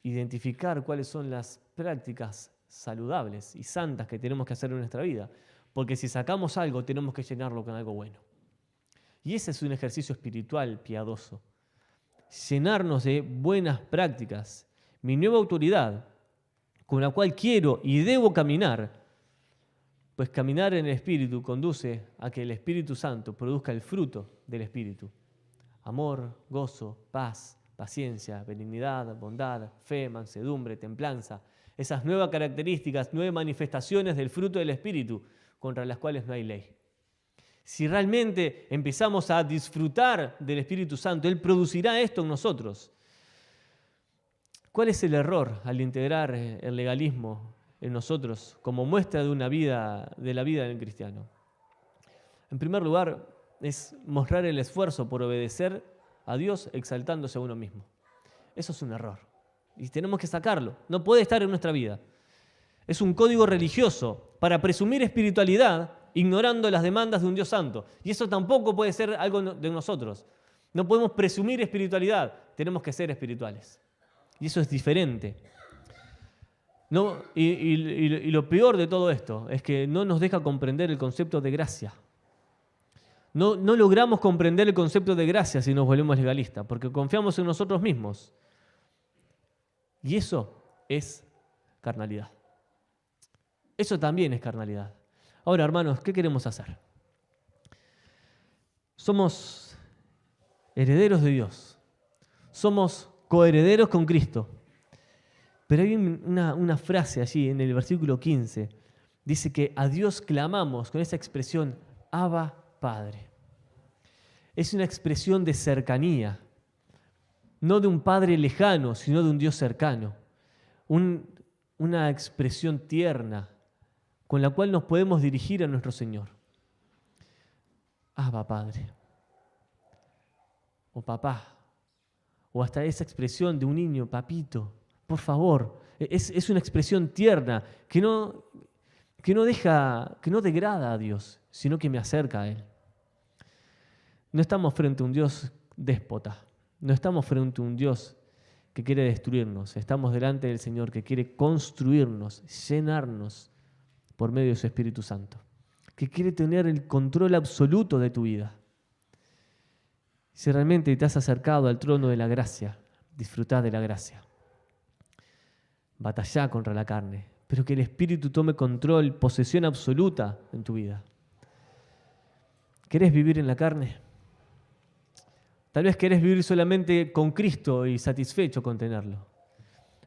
identificar cuáles son las prácticas saludables y santas que tenemos que hacer en nuestra vida. Porque si sacamos algo, tenemos que llenarlo con algo bueno. Y ese es un ejercicio espiritual piadoso. Llenarnos de buenas prácticas. Mi nueva autoridad, con la cual quiero y debo caminar, pues caminar en el Espíritu conduce a que el Espíritu Santo produzca el fruto del Espíritu. Amor, gozo, paz, paciencia, benignidad, bondad, fe, mansedumbre, templanza. Esas nuevas características, nuevas manifestaciones del fruto del Espíritu contra las cuales no hay ley. Si realmente empezamos a disfrutar del Espíritu Santo, Él producirá esto en nosotros. ¿Cuál es el error al integrar el legalismo en nosotros como muestra de la vida del cristiano? En primer lugar, es mostrar el esfuerzo por obedecer a Dios exaltándose a uno mismo. Eso es un error y tenemos que sacarlo. No puede estar en nuestra vida. Es un código religioso para presumir espiritualidad ignorando las demandas de un Dios santo. Y eso tampoco puede ser algo de nosotros. No podemos presumir espiritualidad, tenemos que ser espirituales. Y eso es diferente. No, y lo peor de todo esto es que no nos deja comprender el concepto de gracia. No logramos comprender el concepto de gracia si nos volvemos legalistas, porque confiamos en nosotros mismos. Y eso es carnalidad. Eso también es carnalidad. Ahora, hermanos, ¿qué queremos hacer? Somos herederos de Dios. Somos coherederos con Cristo. Pero hay una frase allí en el versículo 15. Dice que a Dios clamamos con esa expresión, Abba, Padre. Es una expresión de cercanía. No de un Padre lejano, sino de un Dios cercano. Una expresión tierna con la cual nos podemos dirigir a nuestro Señor. Abba, Padre. O papá. O hasta esa expresión de un niño, papito, por favor. Es una expresión tierna que no degrada a Dios, sino que me acerca a Él. No estamos frente a un Dios déspota. No estamos frente a un Dios que quiere destruirnos. Estamos delante del Señor que quiere construirnos, llenarnos por medio de su Espíritu Santo. Que quiere tener el control absoluto de tu vida. Si realmente te has acercado al trono de la gracia, disfrutá de la gracia. Batallá contra la carne, pero que el Espíritu tome control, posesión absoluta en tu vida. ¿Querés vivir en la carne? Tal vez querés vivir solamente con Cristo y satisfecho con tenerlo.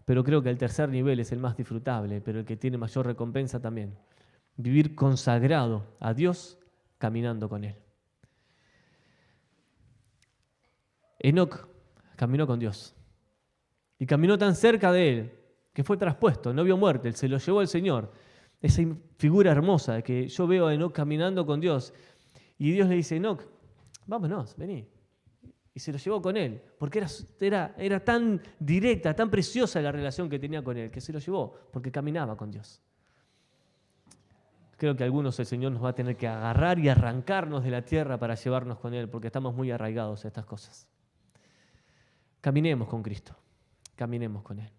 Pero creo que el tercer nivel es el más disfrutable, pero el que tiene mayor recompensa también. Vivir consagrado a Dios, caminando con Él. Enoc caminó con Dios. Y caminó tan cerca de Él que fue traspuesto, no vio muerte, Él se lo llevó el Señor. Esa figura hermosa de que yo veo a Enoc caminando con Dios. Y Dios le dice, Enoc, vámonos, vení. Y se lo llevó con Él, porque era tan directa, tan preciosa la relación que tenía con Él, que se lo llevó, porque caminaba con Dios. Creo que algunos el Señor nos va a tener que agarrar y arrancarnos de la tierra para llevarnos con Él, porque estamos muy arraigados a estas cosas. Caminemos con Cristo, caminemos con Él.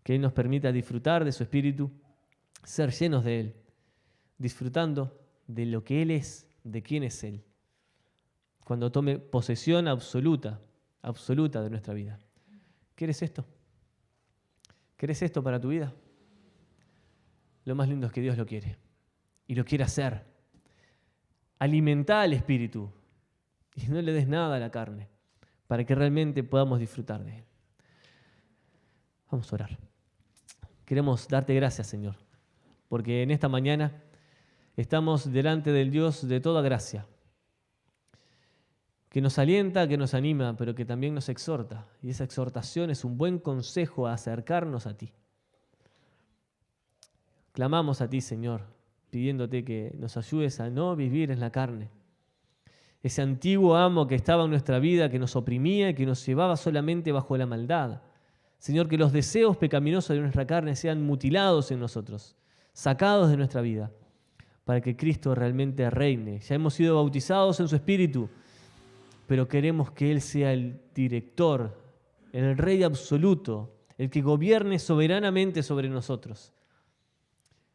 Que Él nos permita disfrutar de su Espíritu, ser llenos de Él, disfrutando de lo que Él es, de quién es Él. Cuando tome posesión absoluta de nuestra vida. ¿Quieres esto? ¿Quieres esto para tu vida? Lo más lindo es que Dios lo quiere y lo quiere hacer. Alimenta al Espíritu y no le des nada a la carne para que realmente podamos disfrutar de Él. Vamos a orar. Queremos darte gracias, Señor, porque en esta mañana estamos delante del Dios de toda gracia, que nos alienta, que nos anima, pero que también nos exhorta. Y esa exhortación es un buen consejo a acercarnos a ti. Clamamos a ti, Señor, pidiéndote que nos ayudes a no vivir en la carne. Ese antiguo amo que estaba en nuestra vida, que nos oprimía y que nos llevaba solamente bajo la maldad. Señor, que los deseos pecaminosos de nuestra carne sean mutilados en nosotros, sacados de nuestra vida, para que Cristo realmente reine. Ya hemos sido bautizados en su Espíritu, pero queremos que Él sea el director, el Rey absoluto, el que gobierne soberanamente sobre nosotros.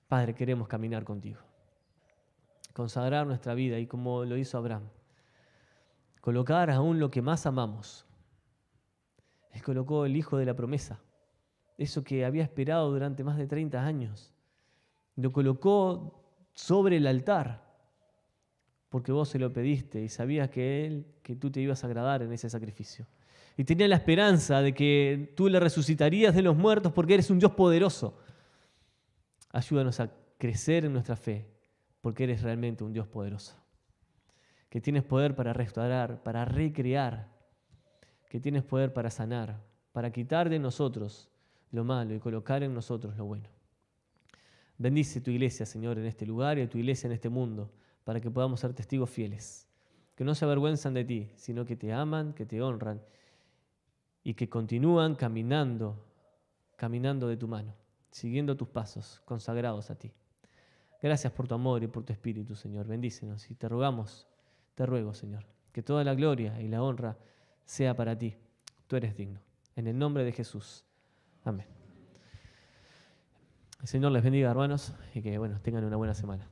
Padre, queremos caminar contigo, consagrar nuestra vida y como lo hizo Abraham, colocar aún lo que más amamos. Él colocó el hijo de la promesa, eso que había esperado durante más de 30 años. Lo colocó sobre el altar, porque vos se lo pediste y sabías que tú te ibas a agradar en ese sacrificio. Y tenía la esperanza de que tú le resucitarías de los muertos porque eres un Dios poderoso. Ayúdanos a crecer en nuestra fe porque eres realmente un Dios poderoso, que tienes poder para restaurar, para recrear, que tienes poder para sanar, para quitar de nosotros lo malo y colocar en nosotros lo bueno. Bendice tu iglesia, Señor, en este lugar y a tu iglesia en este mundo, para que podamos ser testigos fieles, que no se avergüenzan de ti, sino que te aman, que te honran y que continúan caminando de tu mano, siguiendo tus pasos, consagrados a ti. Gracias por tu amor y por tu espíritu, Señor. Bendícenos y te ruego, Señor, que toda la gloria y la honra sea para ti. Tú eres digno. En el nombre de Jesús. Amén. El Señor les bendiga, hermanos, y que tengan una buena semana.